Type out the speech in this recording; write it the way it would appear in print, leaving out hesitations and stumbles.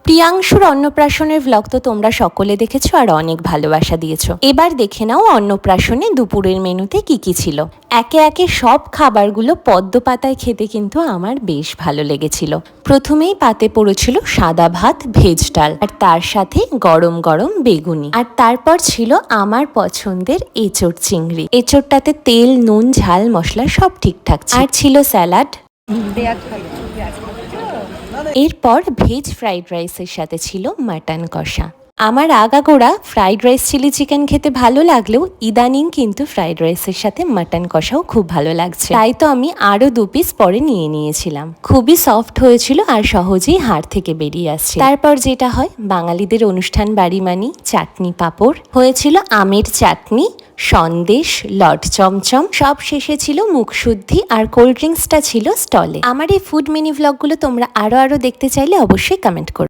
প্রিয়াংশুর অন্নপ্রাশনের vlog তো তোমরা সকলে দেখেছো আর অনেক ভালোবাসা দিয়েছো। এবার দেখে নাও অন্নপ্রাশনে দুপুরের মেনুতে কি কি ছিল। একে একে সব খাবারগুলো পদ্ম পাতায় খেতে কিন্তু আমার বেশ ভালো লেগেছিল। প্রথমেই পাতে পড়েছিল সাদা ভাত, ভেজ ডাল, আর তার সাথে গরম গরম বেগুনি। আর তারপর ছিল আমার পছন্দের এঁচোড় চিংড়ি। এঁচোড়টাতে তেল, নুন, ঝাল, মশলা সব ঠিকঠাক ছিল। আর ছিল স্যালাড। এরপর ভেজ ফ্রাইড রাইসের সাথে ছিল মাটন কষা। আমার আগাগোড়া ফ্রাইড রাইস চিলি চিকেন খেতে ভালো লাগলেও ইদানিং কিন্তু ফ্রাইড রাইসের সাথে মাটন কষাও খুব ভালো লাগছে, তাই তো আমি আরো 2 পিস পরে নিয়ে নিয়েছিলাম। খুবই সফট হয়েছিল আর সহজেই হাড় থেকে বেরিয়ে আসছে। তারপর যেটা হয় বাঙালিদের অনুষ্ঠান বাড়ি মানি চাটনি পাঁপড়, হয়েছিল আমের চাটনি, সন্দেশ, লট চমচম, সব শেষে ছিল মুখশুদ্ধি আর কোল্ড ড্রিঙ্কসটা ছিল স্টলে। আমার এই ফুড মিনি ভ্লগগুলো তোমরা আরো দেখতে চাইলে অবশ্যই কমেন্ট করো।